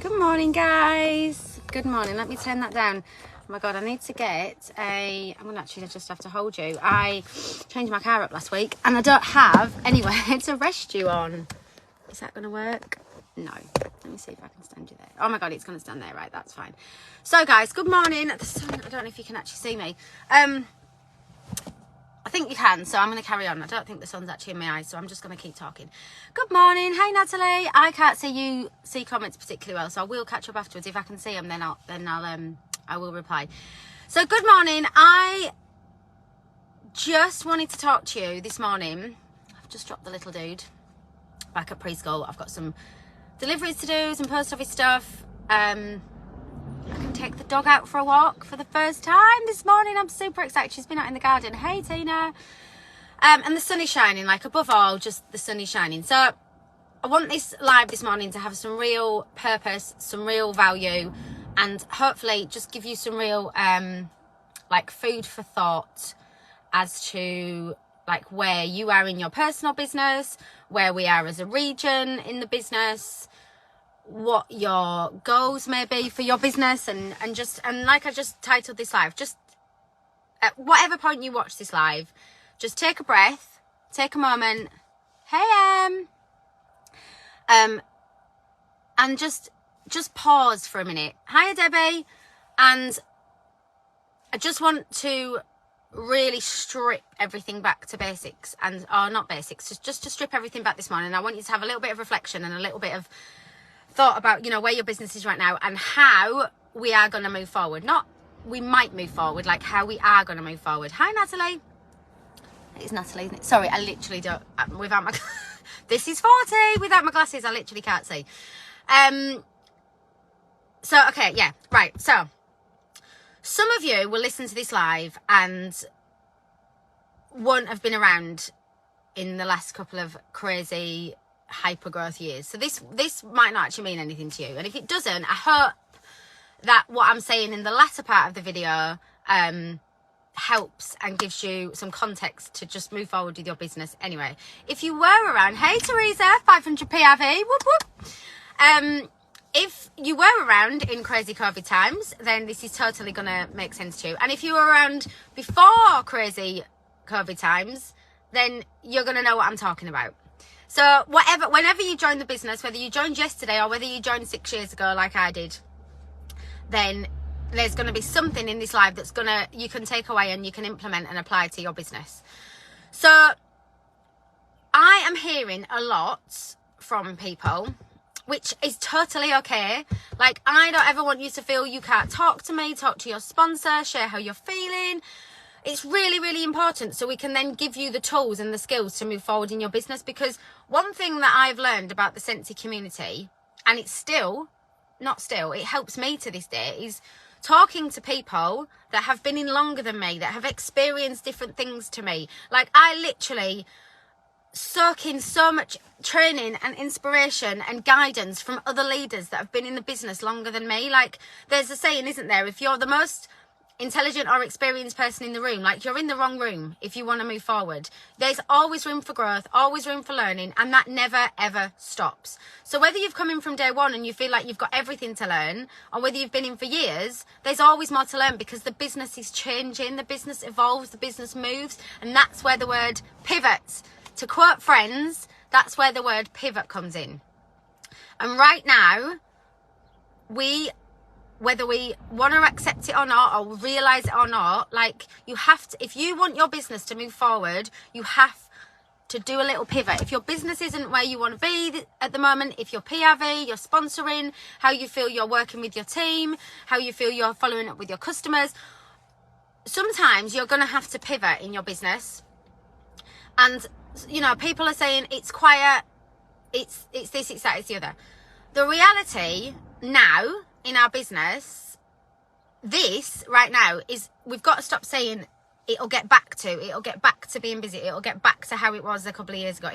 Good morning, guys. Good morning. Let me turn that down. Oh my god, I need to get I'm gonna actually just have to hold you. I changed my car up last week and I don't have anywhere to rest you on. Is that gonna work? No. Let me see if I can stand you there. Oh my god, it's gonna stand there, right? That's fine. So guys, good morning. The sun, I don't know if you can actually see me. I think you can, so I'm going to carry on. I don't think the sun's actually in my eyes, so I'm just going to keep talking. Good morning. Hey, Natalie. I can't see comments particularly well, so I will catch up afterwards. If I can see them, then I will reply. So good morning. I just wanted to talk to you this morning. I've just dropped the little dude back at preschool. I've got some deliveries to do, some post office stuff. I can take the dog out for a walk for the first time this morning. I'm super excited. She's been out in the garden. Hey, Tina. And the sun is shining, like above all, just the sun is shining. So I want this live this morning to have some real purpose, some real value, and hopefully just give you some real, like food for thought as to like where you are in your personal business, where we are as a region in the business, what your goals may be for your business, and like I just titled this live, just at whatever point you watch this live, just take a breath, take a moment. Hey, and just pause for a minute. Hiya, Debbie. And I just want to really strip everything back to basics, or not basics, just to strip everything back this morning. I want you to have a little bit of reflection and a little bit of thought about, you know, where your business is right now and how we are going to move forward. Not we might move forward, like how we are going to move forward. Hi, Natalie. It's Natalie, isn't it? Sorry, I literally don't, without my, this is 40, without my glasses, I literally can't see. So, okay, yeah, right. So, some of you will listen to this live and won't have been around in the last couple of crazy hyper growth years, so this might not actually mean anything to you, and if it doesn't, I hope that what I'm saying in the latter part of the video helps and gives you some context to just move forward with your business. Anyway, if you were around, hey Teresa, 500 PRV, whoop whoop. If you were around in crazy COVID times, then this is totally gonna make sense to you, and if you were around before crazy COVID times, then you're gonna know what I'm talking about. So whenever you join the business, whether you joined yesterday or whether you joined 6 years ago like I did, then there's going to be something in this live that's you can take away and you can implement and apply to your business. So I am hearing a lot from people, which is totally okay. Like, I don't ever want you to feel you can't talk to me, talk to your sponsor, share how you're feeling. It's really, really important so we can then give you the tools and the skills to move forward in your business. Because one thing that I've learned about the Scentsy community, and it helps me to this day, is talking to people that have been in longer than me, that have experienced different things to me. Like, I literally soak in so much training and inspiration and guidance from other leaders that have been in the business longer than me. Like, there's a saying, isn't there? If you're the most intelligent or experienced person in the room, like, you're in the wrong room if you want to move forward. There's always room for growth, always room for learning, and that never ever stops. So whether you've come in from day one and you feel like you've got everything to learn, or whether you've been in for years, there's always more to learn, because the business is changing, the business evolves, the business moves, and that's where the word pivots. To quote Friends, that's where the word pivot comes in. And right now, whether we want to accept it or not, or realize it or not, like, you have to, if you want your business to move forward, you have to do a little pivot. If your business isn't where you want to be at the moment, if you're PRV, you're sponsoring, how you feel you're working with your team, how you feel you're following up with your customers, sometimes you're going to have to pivot in your business. And, you know, people are saying it's quiet, it's this, it's that, it's the other. The reality now in our business, this right now, is we've got to stop saying it'll get back to being busy, it'll get back to how it was a couple of years ago,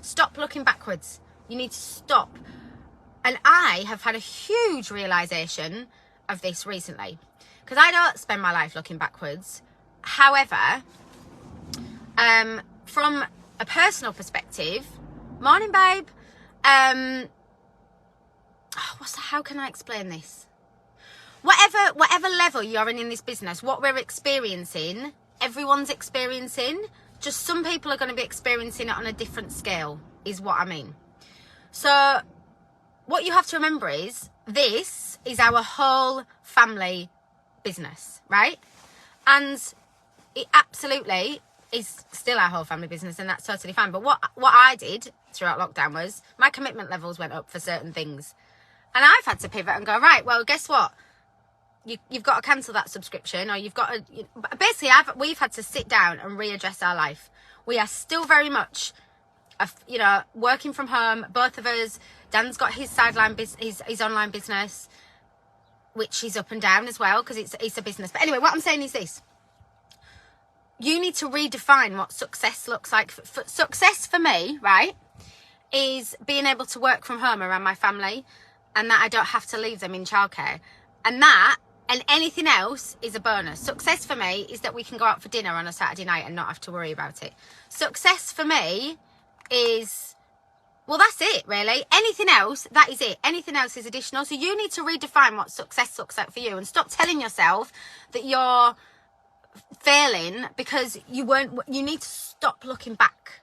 stop looking backwards. You need to stop. And I have had a huge realization of this recently, because I don't spend my life looking backwards. However, from a personal perspective, morning babe, how can I explain this? Whatever level you're in this business, what we're experiencing, everyone's experiencing. Just some people are going to be experiencing it on a different scale, is what I mean. So what you have to remember is this is our whole family business, right? And it absolutely is still our whole family business, and that's totally fine. But what I did throughout lockdown was my commitment levels went up for certain things. And I've had to pivot and go, right, well, guess what? You've got to cancel that subscription, or you've got to... Basically, we've had to sit down and readdress our life. We are still very much, working from home, both of us. Dan's got his his online business, which is up and down as well, because it's a business. But anyway, what I'm saying is this. You need to redefine what success looks like. Success for me, right, is being able to work from home around my family, and that I don't have to leave them in childcare. And anything else is a bonus. Success for me is that we can go out for dinner on a Saturday night and not have to worry about it. Success for me is, well, that's it, really. Anything else, that is it. Anything else is additional. So you need to redefine what success looks like for you, and stop telling yourself that you're failing because you need to stop looking back.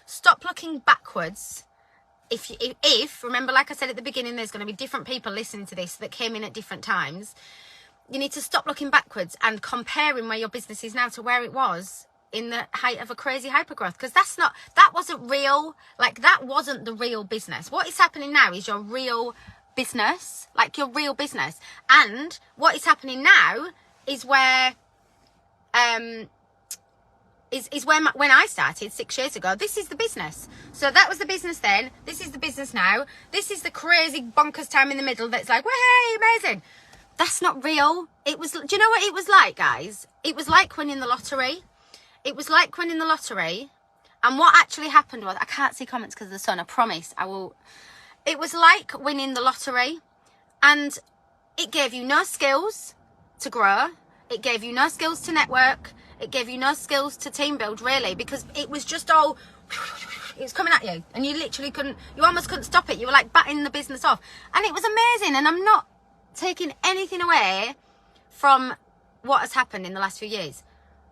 Stop looking backwards. If remember, like I said at the beginning, there's going to be different people listening to this that came in at different times. You need to stop looking backwards and comparing where your business is now to where it was in the height of a crazy hypergrowth, because that wasn't real. Like, that wasn't the real business. What is happening now is your real business, like your real business. And what is happening now is where when I started 6 years ago, this is the business. So that was the business then. This is the business now. This is the crazy bonkers time in the middle that's like, hey, amazing. That's not real. Do you know what it was like, guys? It was like winning the lottery. It was like winning the lottery. And what actually happened was, I can't see comments because of the sun, I promise I will. It was like winning the lottery, and it gave you no skills to grow. It gave you no skills to network. It gave you no skills to team build, really, because it was just all, it was coming at you, and you literally you almost couldn't stop it. You were like batting the business off, and it was amazing. And I'm not taking anything away from what has happened in the last few years.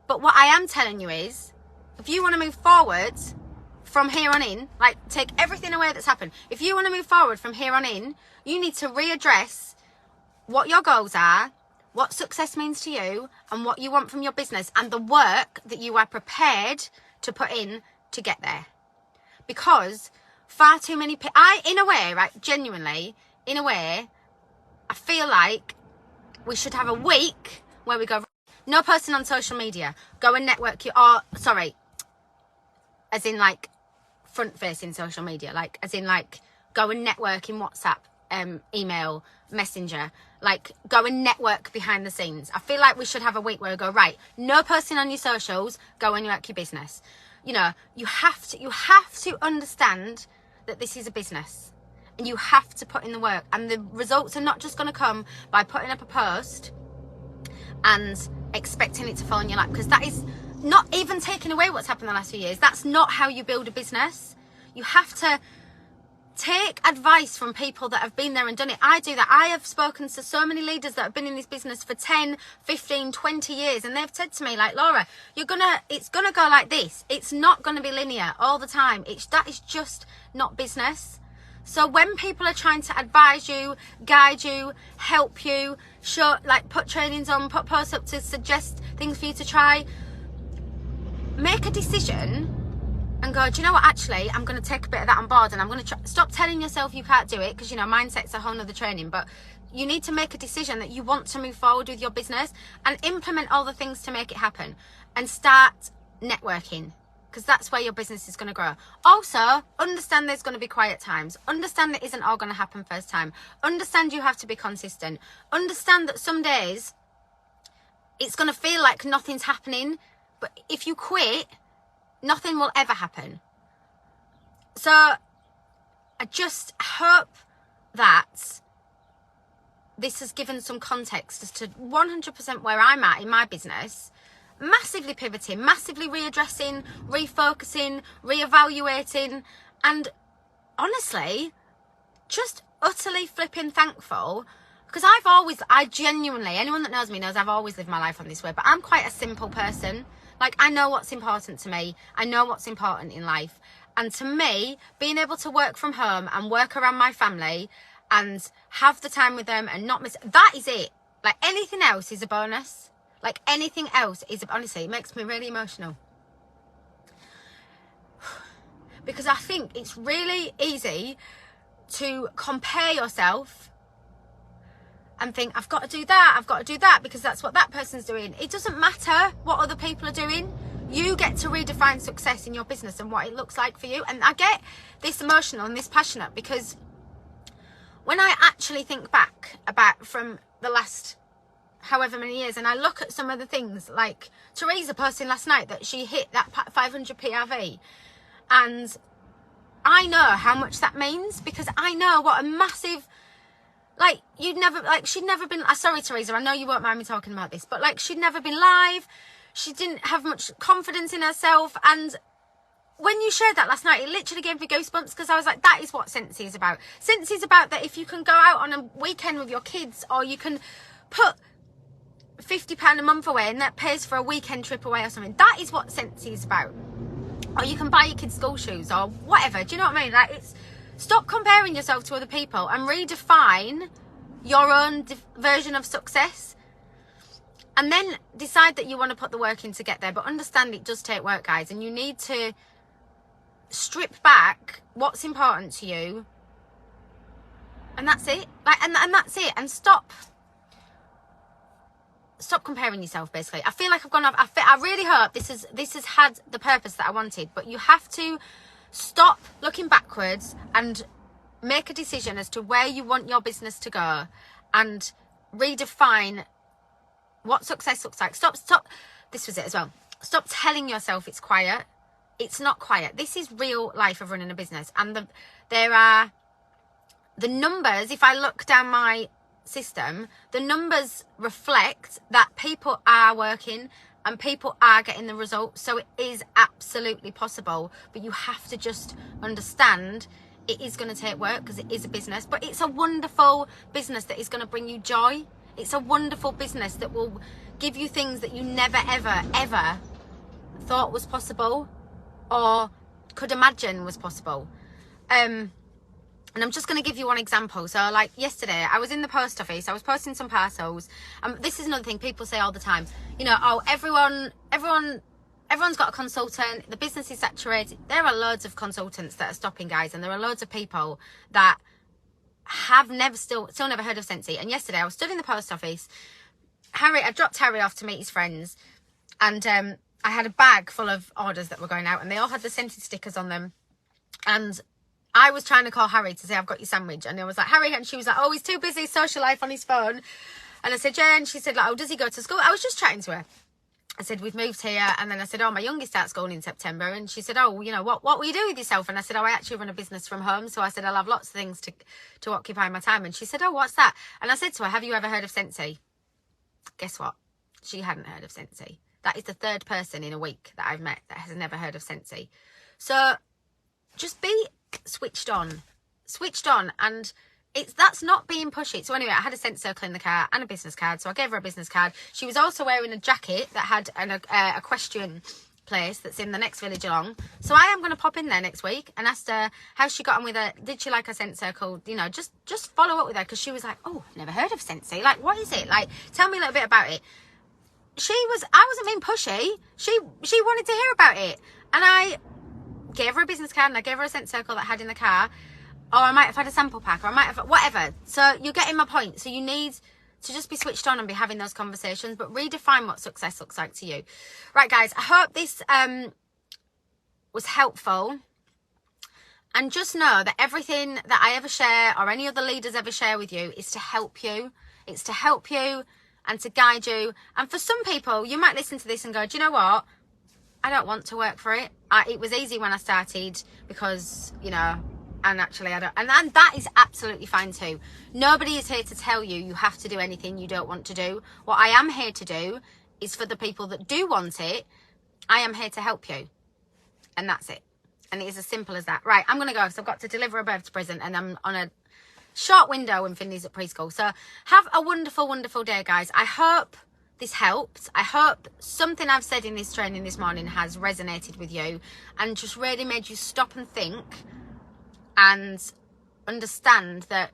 But what I am telling you is, if you want to move forward from here on in, like, take everything away that's happened. If you want to move forward from here on in, you need to readdress what your goals are, what success means to you, and what you want from your business, and the work that you are prepared to put in to get there. Because far too many people, in a way, right, genuinely, in a way, I feel like we should have a week where we go, no posting on social media, go and network as in like front facing social media, like as in like go and network in WhatsApp, email, Messenger, like go and network behind the scenes. I feel like we should have a week where we go, right, no posting on your socials, go and work your business. You know, you have to understand that this is a business, and you have to put in the work, and the results are not just going to come by putting up a post and expecting it to fall in your lap, because that is not even taking away what's happened in the last few years. That's not how you build a business. You have to take advice from people that have been there and done it. I do that. I have spoken to so many leaders that have been in this business for 10, 15, 20 years, and they've said to me, like, Laura, it's gonna go like this. It's not gonna be linear all the time. That is just not business. So when people are trying to advise you, guide you, help you, put trainings on, put posts up to suggest things for you to try, make a decision and go, do you know what, actually, I'm going to take a bit of that on board, and I'm going to stop telling yourself you can't do it, because, you know, mindset's a whole nother training. But you need to make a decision that you want to move forward with your business and implement all the things to make it happen, and start networking, because that's where your business is going to grow. Also, understand there's going to be quiet times. Understand that isn't all going to happen first time. Understand you have to be consistent. Understand that some days it's going to feel like nothing's happening, but if you quit, nothing will ever happen. So I just hope that this has given some context as to 100% where I'm at in my business. Massively pivoting, massively readdressing, refocusing, reevaluating, and honestly, just utterly flipping thankful, because I genuinely, anyone that knows me knows I've always lived my life on this way, but I'm quite a simple person. Like, I know what's important to me. I know what's important in life. And to me, being able to work from home and work around my family and have the time with them and not miss, that is it. Like, anything else is a bonus. Like, anything else is, honestly, it makes me really emotional. Because I think it's really easy to compare yourself and think, I've got to do that because that's what that person's doing. It doesn't matter what other people are doing. You get to redefine success in your business and what it looks like for you. And I get this emotional and this passionate because when I actually think back about from the last however many years, and I look at some of the things, like Teresa posting last night that she hit that 500 PRV, and I know how much that means, because I know what a massive, like, she'd never been, sorry Teresa, I know you won't mind me talking about this, but like, she'd never been live, she didn't have much confidence in herself, and when you shared that last night, it literally gave me goosebumps, because I was like, that is what Scentsy is about. Scentsy is about that if you can go out on a weekend with your kids, or you can put £50 a month away and that pays for a weekend trip away or something, that is what Scentsy is about. Or you can buy your kids school shoes or whatever. Do you know what I mean? Like, it's, stop comparing yourself to other people and redefine your own version of success. And then decide that you want to put the work in to get there. But understand it does take work, guys. And you need to strip back what's important to you. And that's it. Like, and that's it. And stop comparing yourself, basically. I feel like I've gone off. I really hope this has had the purpose that I wanted. But you have to stop looking backwards and make a decision as to where you want your business to go, and redefine what success looks like. Stop. This was it as well. Stop telling yourself it's quiet. It's not quiet. This is real life of running a business. And there are the numbers. If I look down my system, the numbers reflect that people are working and people are getting the results. So it is absolutely possible, but you have to just understand it is going to take work, because it is a business, but it's a wonderful business that is going to bring you joy. It's a wonderful business that will give you things that you never ever thought was possible or could imagine was possible. And I'm just going to give you one example. So, like, yesterday, I was in the post office. I was posting some parcels. This is another thing people say all the time. You know, oh, everyone's got a consultant. The business is saturated. There are loads of consultants that are stopping, guys. And there are loads of people that have still never heard of Scentsy. And yesterday, I was stood in the post office. I dropped Harry off to meet his friends. And I had a bag full of orders that were going out. And they all had the Scentsy stickers on them. And I was trying to call Harry to say, I've got your sandwich. And I was like, Harry, and she was like, oh, he's too busy, social life on his phone. And I said, yeah. And she said, like, oh, does he go to school? I was just chatting to her. I said, we've moved here. And then I said, oh, my youngest starts school in September. And she said, oh, you know, what will you do with yourself? And I said, oh, I actually run a business from home. So I said, I'll have lots of things to occupy my time. And she said, oh, what's that? And I said to her, have you ever heard of Scentsy? Guess what? She hadn't heard of Scentsy. That is the third person in a week that I've met that has never heard of Scentsy. So just be switched on, and that's not being pushy. So anyway, I had a scent circle in the car and a business card, so I gave her a business card. She was also wearing a jacket that had a equestrian place that's in the next village along, so I am going to pop in there next week and ask her how she got on with her. Did she like her scent circle? You know, just follow up with her, because she was like, oh, never heard of Scentsy, like, what is it, like, tell me a little bit about it. I wasn't being pushy. She wanted to hear about it, and I gave her a business card and I gave her a scent circle that I had in the car, or I might have had a sample pack, or I might have, whatever. So you're getting my point. So you need to just be switched on and be having those conversations, but redefine what success looks like to you. Right, guys, I hope this was helpful. And just know that everything that I ever share, or any other leaders ever share with you, is to help you. It's to help you and to guide you. And for some people, you might listen to this and go, do you know what? I don't want to work for it. It was easy when I started, because, you know, and actually I don't. And that is absolutely fine too. Nobody is here to tell you you have to do anything you don't want to do. What I am here to do is, for the people that do want it, I am here to help you. And that's it. And it is as simple as that. Right, I'm going to go, because I've got to deliver a birthday present, and I'm on a short window when Finley's at preschool. So have a wonderful, wonderful day, guys. I hope this helps. I hope something I've said in this training this morning has resonated with you and just really made you stop and think and understand that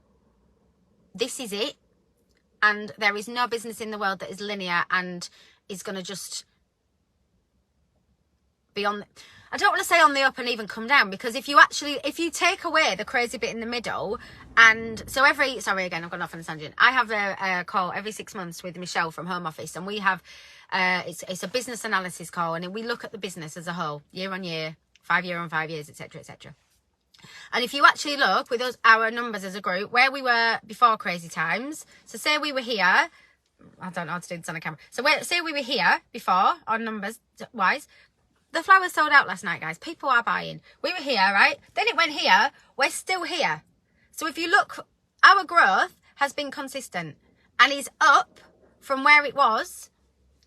this is it, and there is no business in the world that is linear and is going to just be on, I don't want to say on the up and even come down, because if you take away the crazy bit in the middle, and so sorry again, I've gone off on a tangent. I have a call every 6 months with Michelle from Home Office, and we have, it's a business analysis call, and we look at the business as a whole, year on year, 5 year on 5 years, etc., etc. And if you actually look with us, our numbers as a group, where we were before crazy times, so say we were here, I don't know how to do this on a camera, so say we were here before, on numbers wise, the flowers sold out last night, guys. People are buying. We were here, right? Then it went here. We're still here. So if you look, our growth has been consistent and is up from where it was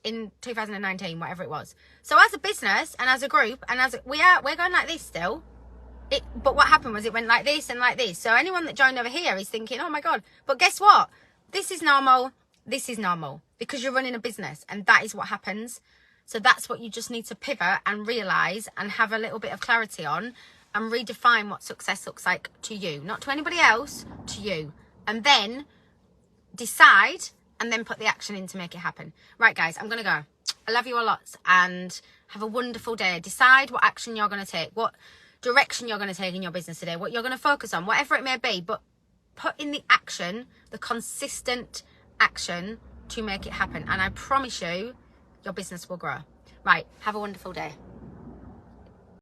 in 2019, whatever it was. So as a business and as a group, and we're going like this still. But what happened was it went like this and like this. So anyone that joined over here is thinking, oh my God. But guess what? This is normal. This is normal, because you're running a business, and that is what happens. So that's what you just need to pivot and realise and have a little bit of clarity on, and redefine what success looks like to you. Not to anybody else, to you. And then decide, and then put the action in to make it happen. Right, guys, I'm going to go. I love you a lot, and have a wonderful day. Decide what action you're going to take, what direction you're going to take in your business today, what you're going to focus on, whatever it may be. But put in the action, the consistent action to make it happen. And I promise you, your business will grow. Right, have a wonderful day.